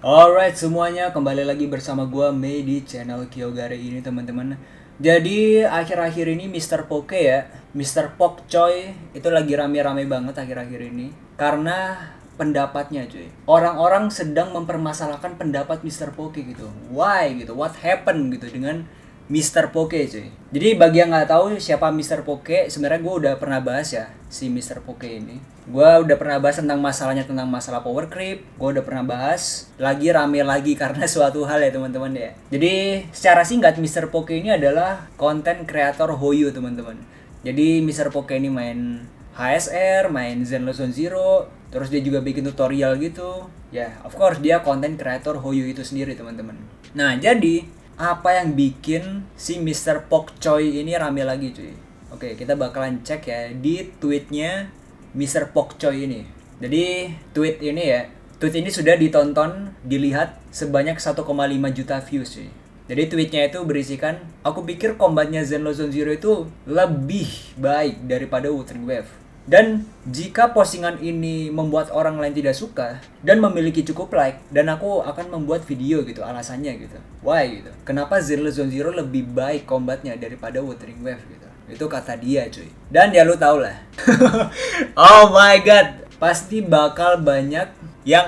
Alright semuanya, kembali lagi bersama gua Mei di channel Kyogare ini teman-teman. Jadi akhir-akhir ini Mr. Poke ya, Mr. Pokcoy itu lagi rame-rame banget akhir-akhir ini karena pendapatnya cuy. Orang-orang sedang mempermasalahkan pendapat Mr. Poke gitu. Why gitu? What happened gitu dengan Mr. Poke cuy. Jadi bagi yang nggak tahu siapa Mr. Poke, sebenarnya gue udah pernah bahas ya si Mr. Poke ini. Gue udah pernah bahas tentang masalahnya, tentang masalah power creep. Gue udah pernah bahas lagi rame lagi karena suatu hal ya teman-teman ya. Jadi secara singkat Mr. Poke ini adalah konten kreator Hoyu teman-teman. Jadi Mr. Poke ini main HSR, main Zenless Zone Zero, terus dia juga bikin tutorial gitu. Ya, of course dia konten kreator Hoyu itu sendiri teman-teman. Nah, jadi apa yang bikin si Mr. Pokcoy ini rame lagi cuy? Oke, kita bakalan cek ya di tweetnya Mr. Pokcoy ini. Jadi tweet ini sudah ditonton, dilihat sebanyak 1,5 juta views cuy. Jadi tweetnya itu berisikan, aku pikir combatnya Zenless Zone Zero itu lebih baik daripada Wuthering Wave. Dan jika postingan ini membuat orang lain tidak suka dan memiliki cukup like, dan aku akan membuat video gitu alasannya gitu. Why gitu? Kenapa Zenless Zone Zero lebih baik combatnya daripada Wuthering Wave gitu? Itu kata dia cuy. Dan ya lu tau lah. Oh my god, pasti bakal banyak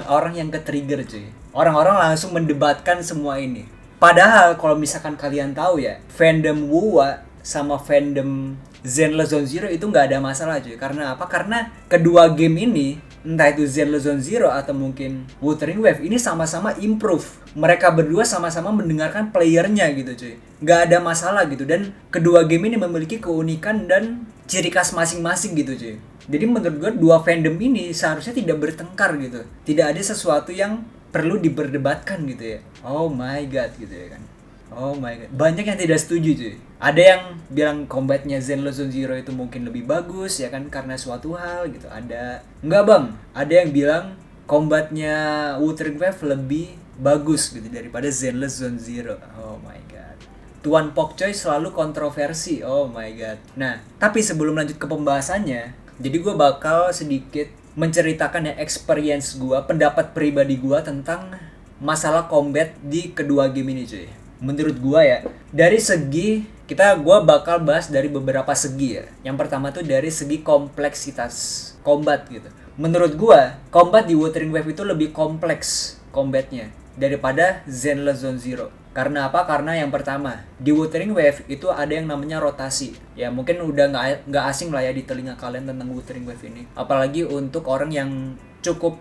orang yang ke-trigger cuy. Orang-orang langsung mendebatkan semua ini. Padahal kalau misalkan kalian tahu ya, fandom WoWA sama fandom Zenless Zone Zero itu nggak ada masalah cuy. Karena apa? Karena kedua game ini, entah itu Zenless Zone Zero atau mungkin Wuthering Wave, ini sama-sama improve. Mereka berdua sama-sama mendengarkan playernya gitu cuy. Nggak ada masalah gitu. Dan kedua game ini memiliki keunikan dan ciri khas masing-masing gitu cuy. Jadi menurut gue dua fandom ini seharusnya tidak bertengkar gitu. Tidak ada sesuatu yang perlu diperdebatkan gitu ya. Oh my god gitu ya kan. Oh my god. Banyak yang tidak setuju cuy. Ada yang bilang combatnya Zenless Zone Zero itu mungkin lebih bagus ya kan karena suatu hal gitu. Ada enggak bang. Ada yang bilang combatnya Wuthering Wave lebih bagus gitu daripada Zenless Zone Zero. Oh my god. Tuan Pokcoy selalu kontroversi. Oh my god. Nah, tapi sebelum lanjut ke pembahasannya, jadi gue bakal sedikit menceritakan ya experience gue, pendapat pribadi gue tentang masalah combat di kedua game ini cuy. Menurut gue ya, dari segi gue bakal bahas dari beberapa segi ya. Yang pertama tuh dari segi kompleksitas combat gitu. Menurut gue, combat di Wuthering Wave itu lebih kompleks combatnya daripada Zenless Zone Zero. Karena apa? Karena yang pertama, di Wuthering Wave itu ada yang namanya rotasi. Ya mungkin udah nggak asing lah ya di telinga kalian tentang Wuthering Wave ini. Apalagi untuk orang yang cukup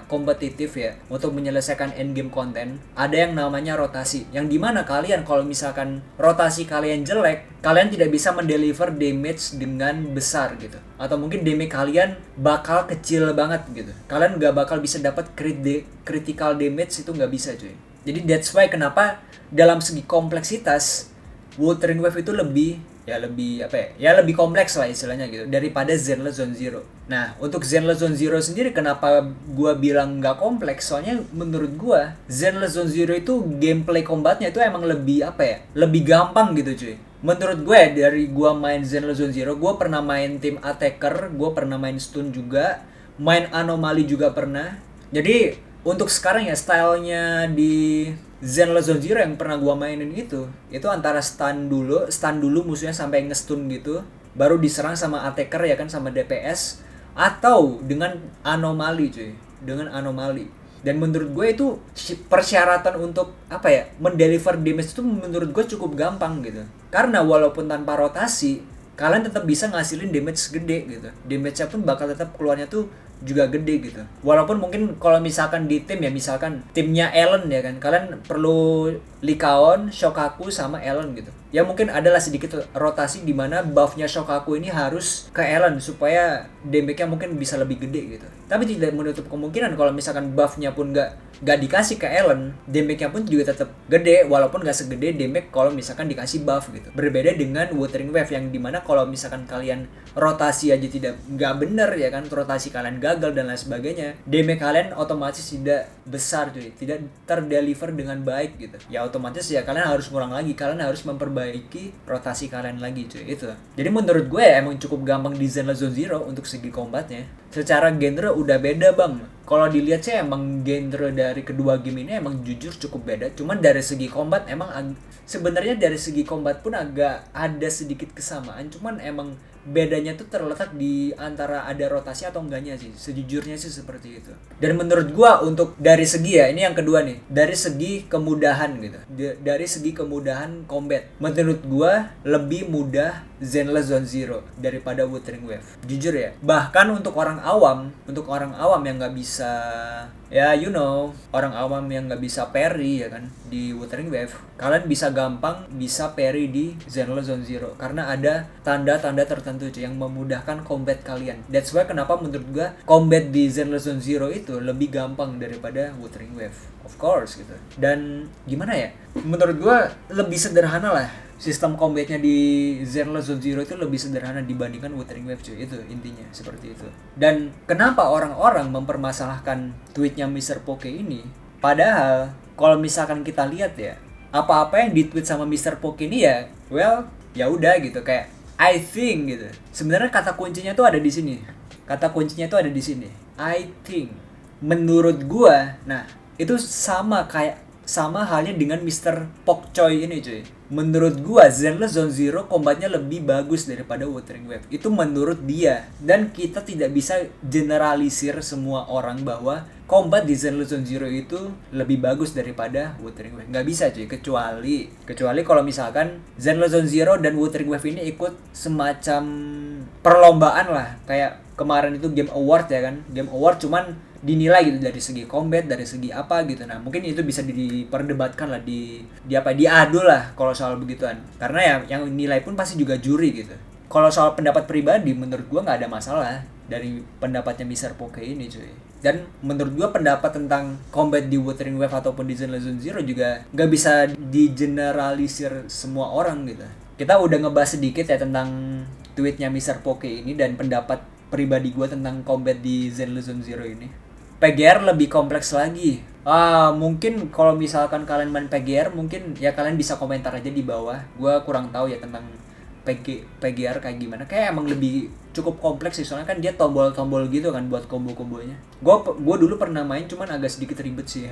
kompetitif ya untuk menyelesaikan endgame konten, ada yang namanya rotasi. Yang dimana kalian kalau misalkan rotasi kalian jelek, kalian tidak bisa mendeliver damage dengan besar gitu. Atau mungkin damage kalian bakal kecil banget gitu. Kalian nggak bakal bisa dapat critical damage, itu nggak bisa cuy. Jadi that's why kenapa dalam segi kompleksitas Wuthering Wave itu lebih kompleks lah istilahnya gitu daripada Zenless Zone Zero. Nah, untuk Zenless Zone Zero sendiri kenapa gua bilang nggak kompleks? Soalnya menurut gua Zenless Zone Zero itu gameplay combatnya itu emang lebih lebih gampang gitu cuy. Menurut gue dari gua main Zenless Zone Zero, gua pernah main tim attacker, gua pernah main stun juga, main anomali juga pernah. Jadi untuk sekarang ya stylenya di Zenless Zone Zero yang pernah gua mainin itu antara stun dulu musuhnya sampai nge-stun gitu, baru diserang sama attacker ya kan, sama DPS, atau dengan anomali cuy, dengan anomali. Dan menurut gue itu persyaratan untuk mendeliver damage itu menurut gue cukup gampang gitu. Karena walaupun tanpa rotasi, kalian tetap bisa ngasilin damage gede gitu. Damage-nya pun bakal tetap keluarnya tuh juga gede gitu. Walaupun mungkin kalau misalkan di tim ya, misalkan timnya Ellen ya kan, kalian perlu Lycaon, Shokaku sama Ellen gitu. Ya mungkin adalah sedikit rotasi di mana buff-nya Shokaku ini harus ke Ellen supaya damage-nya mungkin bisa lebih gede gitu. Tapi tidak menutup kemungkinan kalau misalkan buff-nya pun gak dikasih ke Ellen, damage-nya pun juga tetap gede walaupun gak segede damage kalau misalkan dikasih buff gitu. Berbeda dengan Wuthering Wave yang dimana kalau misalkan kalian rotasi aja gak bener ya kan, rotasi kalian gagal dan lain sebagainya, damage kalian otomatis tidak besar cuy, tidak terdeliver dengan baik gitu. Ya otomatis ya kalian harus ngurang lagi, kalian harus memperbaiki rotasi kalian lagi cuy, itu. Jadi menurut gue ya emang cukup gampang di Zenless Zone Zero untuk segi combatnya. Secara genre udah beda bang. kalau dilihat sih emang genre dari kedua game ini emang jujur cukup beda. Cuman dari segi combat emang sebenarnya dari segi combat pun agak ada sedikit kesamaan. Cuman emang bedanya tuh terletak di antara ada rotasi atau enggaknya sih. Sejujurnya sih seperti itu. Dan menurut gua untuk dari segi ya, ini yang kedua nih, dari segi kemudahan gitu. Dari segi kemudahan combat. Menurut gua lebih mudah Zenless Zone Zero daripada Wuthering Wave. Jujur ya. Bahkan untuk orang awam yang nggak bisa, ya you know, orang awam yang nggak bisa parry ya kan di Wuthering Wave, kalian bisa gampang bisa parry di Zenless Zone Zero karena ada tanda-tanda tertentu cuy yang memudahkan combat kalian. That's why kenapa menurut gua combat di Zenless Zone Zero itu lebih gampang daripada Wuthering Wave. Of course gitu. Dan gimana ya? Menurut gua lebih sederhana lah. Sistem combatnya di Zenless Zone Zero itu lebih sederhana dibandingkan Wuthering Wave cuy. Itu intinya seperti itu. Dan kenapa orang-orang mempermasalahkan tweetnya Mr. Poke ini? Padahal kalau misalkan kita lihat ya, apa-apa yang di-tweet sama Mr. Poke ini ya, well, ya udah gitu, kayak I think gitu. Sebenarnya kata kuncinya tuh ada di sini. Kata kuncinya tuh ada di sini. I think. Menurut gua, nah, itu sama halnya dengan Mr. Pokcoy ini cuy. Menurut gua Zenless Zone Zero combatnya lebih bagus daripada Wuthering Wave. Itu menurut dia. Dan kita tidak bisa generalisir semua orang bahwa combat di Zenless Zone Zero itu lebih bagus daripada Wuthering Wave. Nggak bisa cuy, kecuali kalau misalkan Zenless Zone Zero dan Wuthering Wave ini ikut semacam perlombaan lah. Kayak kemarin itu Game Award ya kan. Game Award cuman dinilai gitu dari segi combat, dari segi apa gitu. Nah, mungkin itu bisa diperdebatkan lah, diadu lah kalau soal begituan. Karena ya yang nilai pun pasti juga juri gitu. Kalau soal pendapat pribadi, menurut gua nggak ada masalah dari pendapatnya Mr. Poke ini cuy. Dan menurut gua pendapat tentang combat di Wuthering Wave ataupun di Zenless Zone Zero juga nggak bisa digeneralisir semua orang gitu. Kita udah ngebahas sedikit ya tentang tweetnya Mr. Poke ini dan pendapat pribadi gua tentang combat di Zenless Zone Zero ini. PGR lebih kompleks lagi. Mungkin kalau misalkan kalian main PGR, mungkin ya kalian bisa komentar aja di bawah. Gua kurang tahu ya tentang PGR kayak gimana. Kayak emang lebih cukup kompleks sih, soalnya kan dia tombol-tombol gitu kan buat combo-kombonya. Gua dulu pernah main, cuman agak sedikit ribet sih.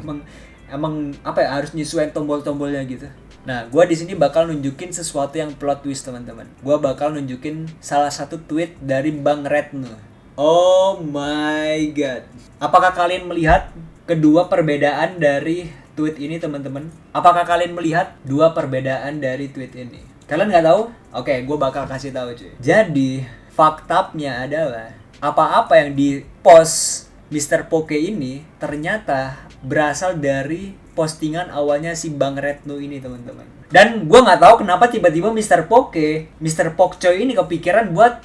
Emang apa ya, harus nyesuaiin tombol-tombolnya gitu. Nah, gua di sini bakal nunjukin sesuatu yang plot twist teman-teman. Gua bakal nunjukin salah satu tweet dari Bang Retno. Oh my god. Apakah kalian melihat kedua perbedaan dari tweet ini teman-teman? Apakah kalian melihat dua perbedaan dari tweet ini? Kalian nggak tahu? Oke, gue bakal kasih tahu cuy. Jadi, faktanya adalah apa-apa yang di post Mr. Poke ini ternyata berasal dari postingan awalnya si Bang Retno ini teman-teman. Dan gue nggak tahu kenapa tiba-tiba Mr. Pokcoy ini kepikiran buat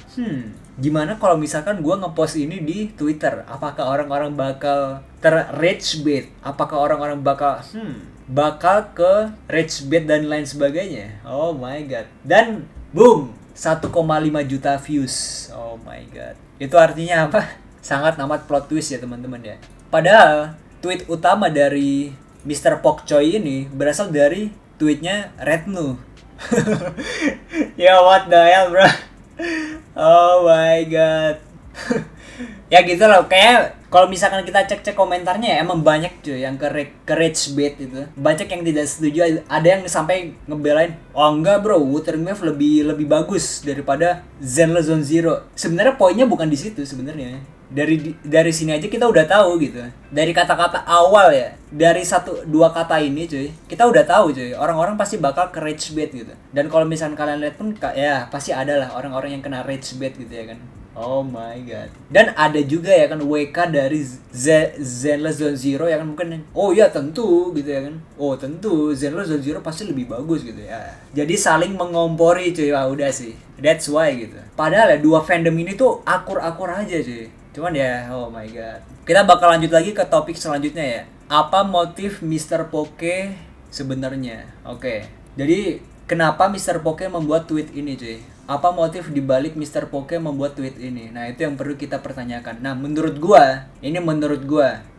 gimana kalau misalkan gue ngepost ini di Twitter? Apakah orang-orang bakal rage bait? Apakah orang-orang bakal ke rage bait dan lain sebagainya? Oh my god. Dan boom, 1,5 juta views. Oh my god. Itu artinya apa? Sangat amat plot twist ya teman-teman ya. Padahal tweet utama dari Mr. Pokcoy ini berasal dari tweetnya Retno. Ya what the hell bro. Oh my god. Ya gitu loh, kayak kalau misalkan kita cek komentarnya ya emang banyak cuy yang ke rage bait itu. Banyak yang tidak setuju, ada yang sampai ngebelain, "Oh enggak bro, Wuthering Wave lebih bagus daripada Zenless Zone Zero." Sebenarnya poinnya bukan di situ sebenarnya. Dari sini aja kita udah tahu gitu. Dari kata-kata awal ya, dari 1-2 kata ini cuy, kita udah tahu cuy, orang-orang pasti bakal ke rage bait gitu. Dan kalau misalkan kalian lihat pun ya pasti ada lah orang-orang yang kena rage bait gitu ya kan. Oh my god. Dan ada juga ya kan WK dari Zenless Zone Zero ya kan, mungkin oh ya tentu gitu ya kan. Oh tentu Zenless Zone Zero pasti lebih bagus gitu ya. Jadi saling mengompori cuy. Wah udah sih. That's why gitu. Padahal ya dua fandom ini tuh akur-akur aja cuy. Cuman ya oh my god. Kita bakal lanjut lagi ke topik selanjutnya ya. Apa motif Mr. Poke sebenarnya? Oke. Jadi kenapa Mr. Poke membuat tweet ini cuy? Apa motif dibalik Mr. Poke membuat tweet ini? Nah itu yang perlu kita pertanyakan. Nah menurut gua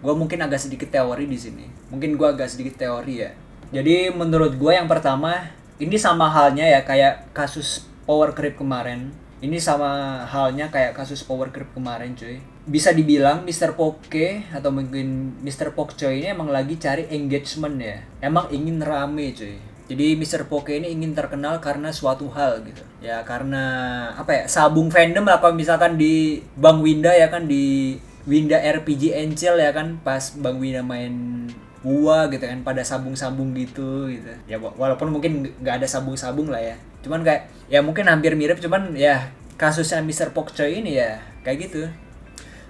mungkin agak sedikit teori di sini. Mungkin gua agak sedikit teori ya. Jadi menurut gua yang pertama, ini sama halnya ya kayak kasus Power Creep kemarin. Ini sama halnya kayak kasus Power Creep kemarin cuy. bisa dibilang Mr. Poke atau mungkin Mr. Pokcoy ini emang lagi cari engagement ya. Emang ingin rame cuy. Jadi Mr. Poke ini ingin terkenal karena suatu hal gitu. Ya karena apa ya? Sabung fandom lah kalau misalkan di Bang Winda ya kan, di Winda RPG Encel ya kan, pas Bang Winda main gua gitu kan pada sabung-sabung gitu. Ya walaupun mungkin nggak ada sabung-sabung lah ya. Cuman kayak ya mungkin hampir mirip, cuman ya kasusnya Mr. Pokcoy ini ya kayak gitu.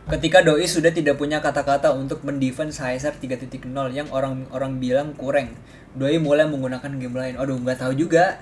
Ketika Doi sudah tidak punya kata-kata untuk mendefense HSR 3.0 yang orang-orang bilang kurang, Doi mulai menggunakan game lain. Aduh, nggak tahu juga.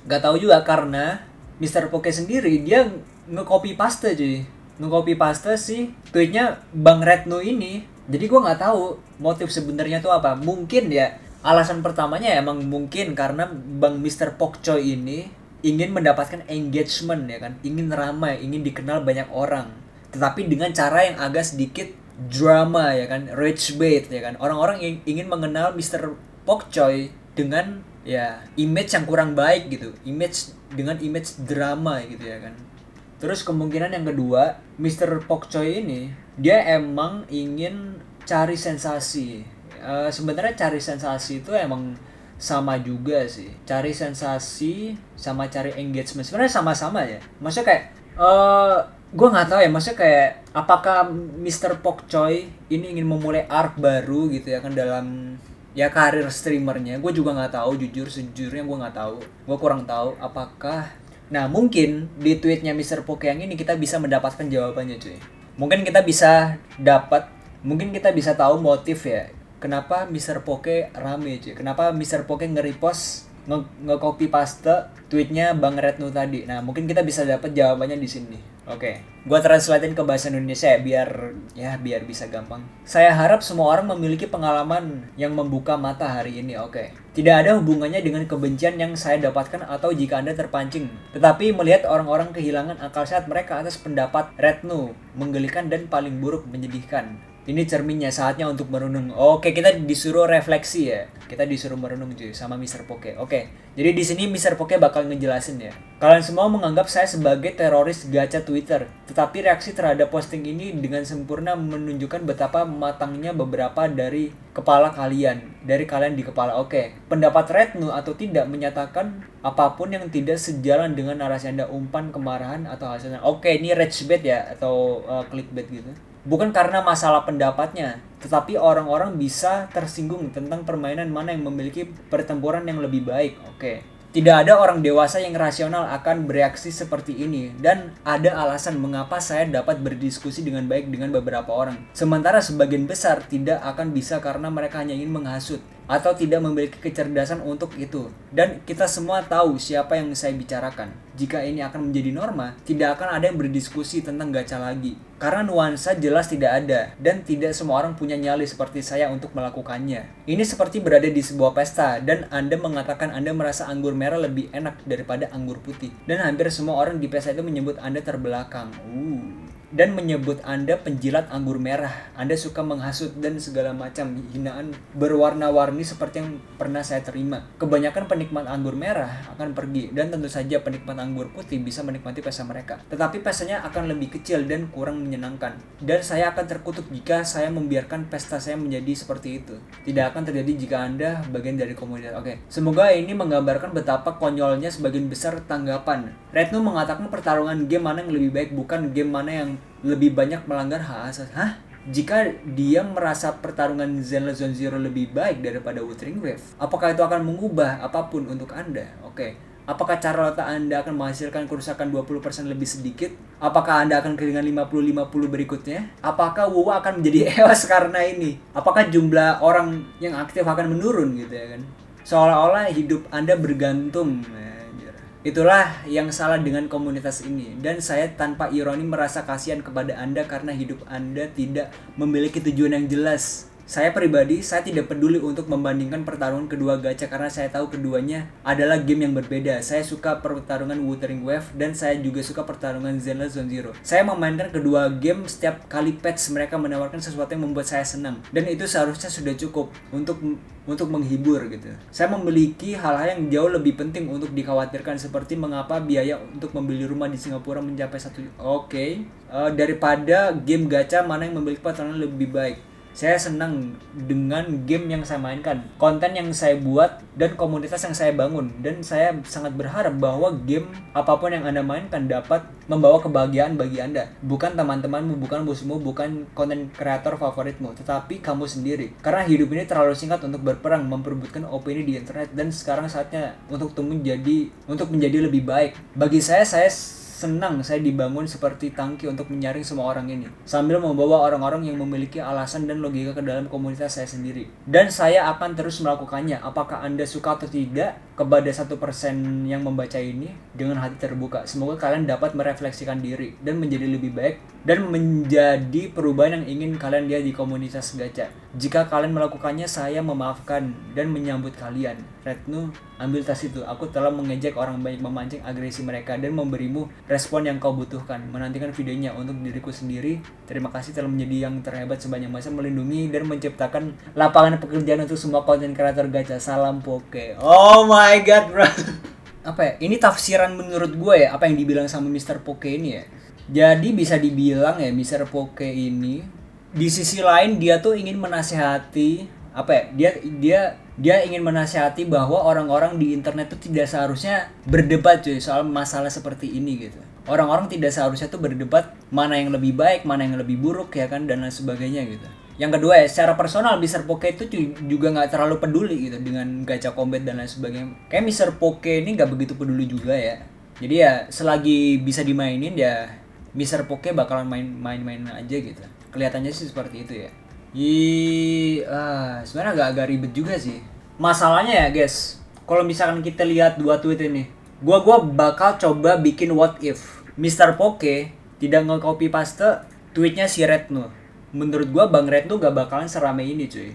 Nggak tahu juga karena Mr. Poke sendiri dia nge-copy paste cuy. Nge-copy paste sih tweetnya Bang Retno ini. Jadi gua nggak tahu motif sebenarnya tuh apa. Mungkin ya alasan pertamanya emang mungkin karena Bang Mr. Pokcoy ini ingin mendapatkan engagement ya kan, ingin ramai, ingin dikenal banyak orang, tetapi dengan cara yang agak sedikit drama ya kan, rage bait ya kan. Orang-orang ingin mengenal Mr. Pokcoy dengan ya image yang kurang baik gitu, dengan image drama gitu ya kan. Terus kemungkinan yang kedua, Mr. Pokcoy ini dia emang ingin cari sensasi. Sebenarnya cari sensasi itu emang sama juga sih. Cari sensasi sama cari engagement sebenarnya sama-sama ya. Maksudnya kayak gue nggak tahu ya, maksudnya kayak apakah Mr. Pokcoy ini ingin memulai arc baru gitu ya kan dalam ya karir streamernya. Gue juga nggak tahu, sejujurnya gue nggak tahu, gue kurang tahu apakah. Nah mungkin di tweetnya Mr. Poke yang ini kita bisa mendapatkan jawabannya cuy. Mungkin kita bisa tahu motif ya kenapa Mr. Poke rame cuy, kenapa Mr. Poke nge-repost nge-copy paste tweetnya Bang Retno tadi. Nah mungkin kita bisa dapat jawabannya di sini. Oke, gua translatein ke bahasa Indonesia ya biar bisa gampang. Saya harap semua orang memiliki pengalaman yang membuka mata hari ini. Oke. Tidak ada hubungannya dengan kebencian yang saya dapatkan atau jika Anda terpancing, tetapi melihat orang-orang kehilangan akal sehat mereka atas pendapat Retno menggelikan dan paling buruk menyedihkan. Ini cerminnya, saatnya untuk merenung. Oke, kita disuruh refleksi ya. Kita disuruh merenung cuy sama Mr. Poke. Oke. Jadi di sini Mr. Poke bakal ngejelasin ya. Kalian semua menganggap saya sebagai teroris gacha Twitter, tetapi reaksi terhadap posting ini dengan sempurna menunjukkan betapa matangnya beberapa dari kalian di kepala. Oke. Pendapat Retno atau tidak menyatakan apapun yang tidak sejalan dengan narasi Anda, umpan kemarahan atau hasilnya. Oke, ini rage bait ya atau clickbait gitu. Bukan karena masalah pendapatnya, tetapi orang-orang bisa tersinggung tentang permainan mana yang memiliki pertempuran yang lebih baik. Oke. Tidak ada orang dewasa yang rasional akan bereaksi seperti ini, dan ada alasan mengapa saya dapat berdiskusi dengan baik dengan beberapa orang. Sementara sebagian besar tidak akan bisa karena mereka hanya ingin menghasut atau tidak memiliki kecerdasan untuk itu. Dan kita semua tahu siapa yang saya bicarakan. Jika ini akan menjadi norma, tidak akan ada yang berdiskusi tentang gacha lagi. Karena nuansa jelas tidak ada, dan tidak semua orang punya nyali seperti saya untuk melakukannya. Ini seperti berada di sebuah pesta, dan Anda mengatakan Anda merasa anggur merah lebih enak daripada anggur putih. Dan hampir semua orang di pesta itu menyebut Anda terbelakang. Dan menyebut Anda penjilat anggur merah. Anda suka menghasut dan segala macam hinaan berwarna-warni seperti yang pernah saya terima. Kebanyakan penikmat anggur merah akan pergi, dan tentu saja penikmat anggur putih bisa menikmati pesta mereka. Tetapi pestanya akan lebih kecil dan kurang menyenangkan. Dan saya akan terkutuk jika saya membiarkan pesta saya menjadi seperti itu. Tidak akan terjadi jika Anda bagian dari komunitas. Oke. Semoga ini menggambarkan betapa konyolnya sebagian besar tanggapan. Retno mengatakan pertarungan game mana yang lebih baik, bukan game mana yang lebih banyak melanggar hak asasi. Jika dia merasa pertarungan Zenless Zone Zero lebih baik daripada Wuthering Wave, apakah itu akan mengubah apapun untuk Anda? Oke. Apakah cara letak Anda akan menghasilkan kerusakan 20% lebih sedikit? Apakah Anda akan kehilangan 50-50 berikutnya? Apakah WoW akan menjadi ewas karena ini? Apakah jumlah orang yang aktif akan menurun gitu ya kan? Seolah-olah hidup Anda bergantung. Itulah yang salah dengan komunitas ini, dan saya tanpa ironi merasa kasihan kepada Anda karena hidup Anda tidak memiliki tujuan yang jelas. Saya pribadi, saya tidak peduli untuk membandingkan pertarungan kedua gacha karena saya tahu keduanya adalah game yang berbeda. Saya suka pertarungan Wuthering Wave dan saya juga suka pertarungan Zenless Zone Zero. Saya memainkan kedua game setiap kali patch mereka menawarkan sesuatu yang membuat saya senang dan itu seharusnya sudah cukup untuk menghibur gitu. Saya memiliki hal-hal yang jauh lebih penting untuk dikhawatirkan seperti mengapa biaya untuk membeli rumah di Singapura mencapai daripada game gacha mana yang memiliki pertarungan lebih baik. Saya senang dengan game yang saya mainkan, konten yang saya buat, dan komunitas yang saya bangun. Dan saya sangat berharap bahwa game apapun yang Anda mainkan dapat membawa kebahagiaan bagi Anda. Bukan teman-temanmu, bukan musuhmu, bukan konten kreator favoritmu, tetapi kamu sendiri. Karena hidup ini terlalu singkat untuk berperang, memperebutkan opini di internet, dan sekarang saatnya untuk menjadi lebih baik. Bagi saya senang saya dibangun seperti tangki untuk menyaring semua orang ini sambil membawa orang-orang yang memiliki alasan dan logika ke dalam komunitas saya sendiri, dan saya akan terus melakukannya. Apakah Anda suka atau tidak, kepada 1% yang membaca ini dengan hati terbuka, semoga kalian dapat merefleksikan diri dan menjadi lebih baik dan menjadi perubahan yang ingin kalian lihat di komunitas gacha. Jika kalian melakukannya, saya memaafkan dan menyambut kalian. Retnu, ambil tas itu. Aku telah mengejek orang banyak, memancing agresi mereka dan memberimu respon yang kau butuhkan. Menantikan videonya untuk diriku sendiri. Terima kasih telah menjadi yang terhebat sebanyak masa, melindungi dan menciptakan lapangan pekerjaan untuk semua konten kreator gacha. Salam Poke. Oh my god, bro. Apa ya? Ini tafsiran menurut gue ya, apa yang dibilang sama Mr. Poke ini ya. Jadi bisa dibilang ya, Mr. Poke ini di sisi lain dia tuh ingin menasehati dia ingin menasihati bahwa orang-orang di internet tuh tidak seharusnya berdebat cuy soal masalah seperti ini gitu. Orang-orang tidak seharusnya tuh berdebat mana yang lebih baik, mana yang lebih buruk ya kan, dan lain sebagainya gitu. Yang kedua ya, secara personal Mr. Poke itu juga nggak terlalu peduli gitu dengan gacha combat dan lain sebagainya. Kayak Mr. Poke ini nggak begitu peduli juga ya. Jadi ya selagi bisa dimainin ya Mr. Poke bakalan main-main aja gitu. Kelihatannya sih seperti itu ya. Sebenarnya agak ribet juga sih. Masalahnya ya guys, kalau misalkan kita lihat dua tweet ini, gua bakal coba bikin what if Mr. Poke tidak nge-copy paste tweetnya si Retnu. Menurut gua Bang Retnu gak bakalan seramai ini cuy.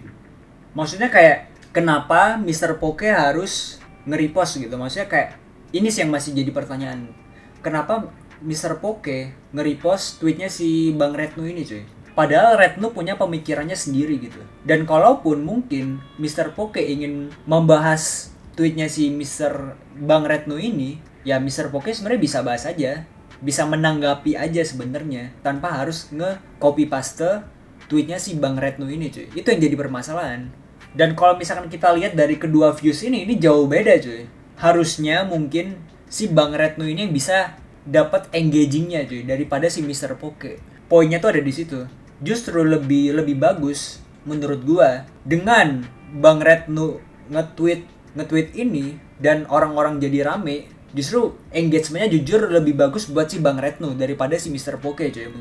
Maksudnya kayak kenapa Mr. Poke harus nge-repost gitu. Maksudnya kayak ini sih yang masih jadi pertanyaan. Kenapa Mr. Poke nge-repost tweetnya si Bang Retnu ini cuy. Padahal Retnu punya pemikirannya sendiri gitu. Dan kalaupun mungkin Mr. Poke ingin membahas tweetnya si Mr. Bang Retnu ini, ya Mr. Poke sebenarnya bisa bahas aja, bisa menanggapi aja sebenarnya tanpa harus nge-copy paste tweetnya si Bang Retnu ini cuy. Itu yang jadi permasalahan. Dan kalau misalkan kita lihat dari kedua views ini jauh beda cuy. Harusnya mungkin si Bang Retnu ini yang bisa dapat engagingnya cuy daripada si Mr. Poke. Poinnya tuh ada di situ. Justru lebih bagus menurut gua dengan Bang Retnu nge-tweet ini dan orang-orang jadi rame, justru engagementnya jujur lebih bagus buat si Bang Retnu daripada si Mr. Poke coy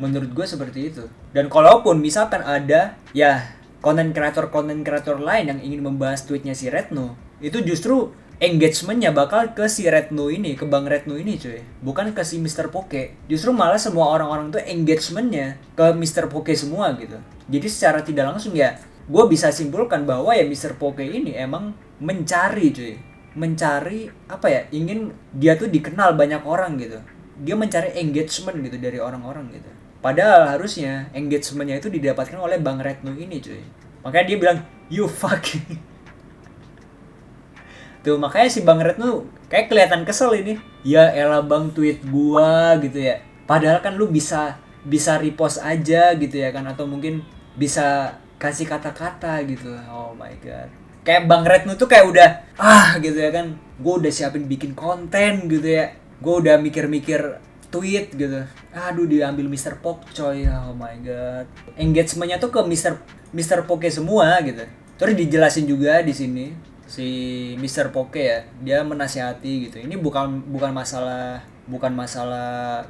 menurut gua seperti itu. Dan kalaupun misalkan ada ya konten kreator lain yang ingin membahas tweetnya si Retnu, itu justru engagementnya bakal ke si Retnu ini, ke Bang Retnu ini cuy, bukan ke si Mr. Poke. Justru malah semua orang-orang tuh engagementnya ke Mr. Poke semua gitu. Jadi secara tidak langsung ya gue bisa simpulkan bahwa ya Mr. Poke ini emang mencari ingin dia tuh dikenal banyak orang gitu. Dia mencari engagement gitu dari orang-orang gitu. Padahal harusnya engagementnya itu didapatkan oleh Bang Retnu ini cuy. Makanya dia bilang you fuck. Tuh makanya si Bang Retnu kayak kelihatan kesel ini. Ya elah bang, tweet gua gitu ya. Padahal kan lu bisa repost aja gitu ya kan, atau mungkin bisa kasih kata-kata gitu. Oh my god. Kayak Bang Retnu tuh kayak udah gitu ya kan. Gua udah siapin bikin konten gitu ya. Gua udah mikir-mikir tweet gitu. Aduh diambil Mr. Poke coy. Oh my god. Engagementnya tuh ke Mr. Poke semua gitu. Terus dijelasin juga di sini si Mr. Poke ya, dia menasihati gitu. Ini bukan masalah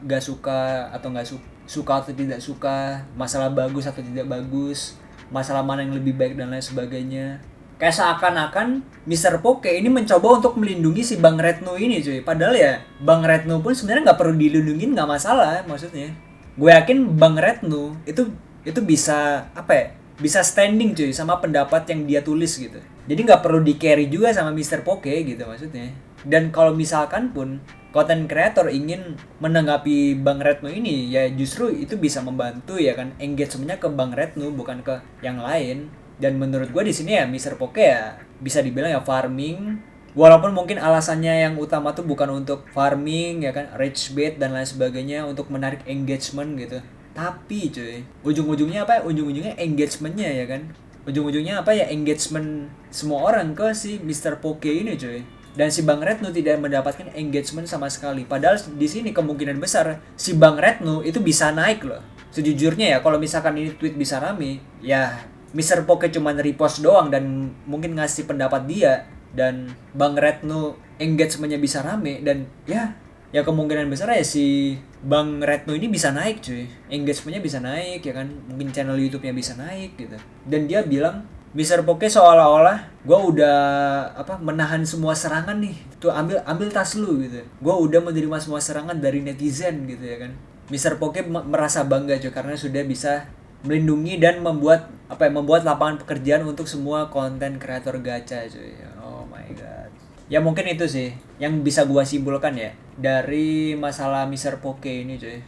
gak suka atau gak suka atau tidak suka, masalah bagus atau tidak bagus, masalah mana yang lebih baik dan lain sebagainya. Kayak seakan-akan Mr. Poke ini mencoba untuk melindungi si Bang Retnu ini cuy. Padahal ya Bang Retnu pun sebenarnya gak perlu dilindungin, gak masalah maksudnya. Gue yakin Bang Retnu itu bisa bisa standing cuy sama pendapat yang dia tulis gitu. Jadi nggak perlu di carry juga sama Mr. Poke gitu maksudnya. Dan kalau misalkan pun content creator ingin menanggapi Bang Retno ini, ya justru itu bisa membantu ya kan, engagementnya ke Bang Retno bukan ke yang lain. Dan menurut gue di sini ya Mr. Poke ya bisa dibilang ya farming. Walaupun mungkin alasannya yang utama tuh bukan untuk farming ya kan, rage bait dan lain sebagainya untuk menarik engagement gitu. Tapi cuy, ujung-ujungnya apa? Ujung-ujungnya engagementnya ya kan. Ujung-ujungnya apa ya, engagement semua orang ke si Mr. Poke ini cuy. Dan si Bang Retno tidak mendapatkan engagement sama sekali. Padahal di sini kemungkinan besar si Bang Retno itu bisa naik loh. Sejujurnya ya kalau misalkan ini tweet bisa rame, ya Mr. Poke cuma repost doang dan mungkin ngasih pendapat dia, dan Bang Retno engagementnya bisa rame, dan ya kemungkinan besar ya si Bang Retno ini bisa naik cuy, engagementnya bisa naik ya kan, mungkin channel YouTube-nya bisa naik gitu. Dan dia bilang Mr. Poke seolah-olah gue udah menahan semua serangan nih, tuh ambil tas lu gitu, gue udah menerima semua serangan dari netizen gitu ya kan. Mr. Poke merasa bangga cuy karena sudah bisa melindungi dan membuat lapangan pekerjaan untuk semua konten kreator gacha cuy. Oh my god. Ya mungkin itu sih yang bisa gua simpulkan ya dari masalah Mr. Poke ini cuy.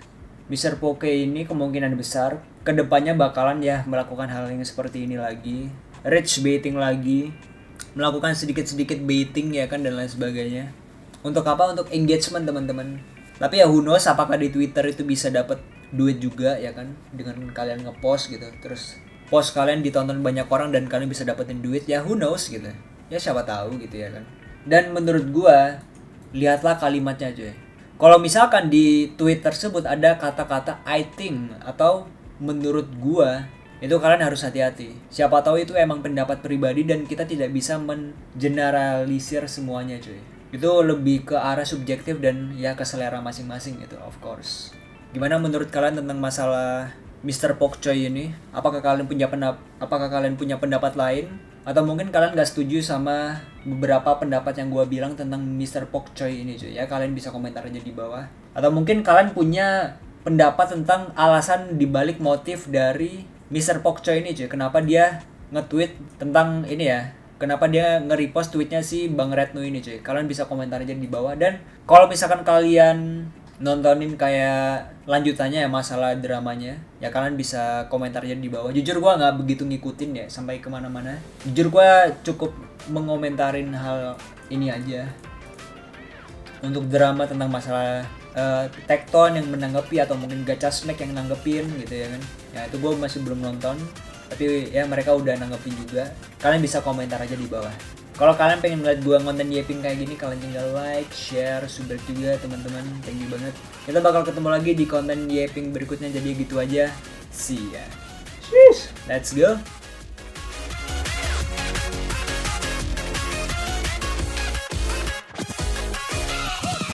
Mr. Poke ini kemungkinan besar kedepannya bakalan ya melakukan hal yang seperti ini lagi, rage baiting lagi, melakukan sedikit-sedikit baiting ya kan dan lain sebagainya. Untuk apa? Untuk engagement teman-teman. Tapi ya who knows apakah di Twitter itu bisa dapat duit juga ya kan dengan kalian ngepost gitu, terus post kalian ditonton banyak orang dan kalian bisa dapetin duit, ya who knows gitu. Ya siapa tahu gitu ya kan. Dan menurut gua lihatlah kalimatnya cuy. Kalau misalkan di tweet tersebut ada kata-kata I think atau menurut gua, itu kalian harus hati-hati. Siapa tahu itu emang pendapat pribadi dan kita tidak bisa mengeneralisir semuanya cuy. Itu lebih ke arah subjektif dan ya ke selera masing-masing gitu, of course. Gimana menurut kalian tentang masalah Mr. Pokcoy ini? Apakah kalian punya pendapat lain? Atau mungkin kalian gak setuju sama beberapa pendapat yang gue bilang tentang Mr. Pokcoy ini cuy? Ya kalian bisa komentar aja di bawah. Atau mungkin kalian punya pendapat tentang alasan dibalik motif dari Mr. Pokcoy ini cuy? Kenapa dia nge-tweet tentang ini ya? Kenapa dia nge-repost tweetnya si Bang Retno ini cuy? Kalian bisa komentar aja di bawah. Dan kalau misalkan kalian nontonin kayak lanjutannya ya masalah dramanya, ya kalian bisa komentar aja di bawah. Jujur gue nggak begitu ngikutin ya sampai kemana-mana. Jujur gue cukup mengomentarin hal ini aja untuk drama tentang masalah Tekton yang menanggapi atau mungkin Gacha Snack yang nanggepin gitu ya kan. Ya itu gue masih belum nonton, tapi ya mereka udah nanggepin juga. Kalian bisa komentar aja di bawah. Kalau kalian pengen ngeliat gua konten Yeping kayak gini, kalian tinggal like, share, subscribe juga teman-teman. Thank you banget. Kita bakal ketemu lagi di konten Yeping berikutnya. Jadi gitu aja. See ya. Let's go.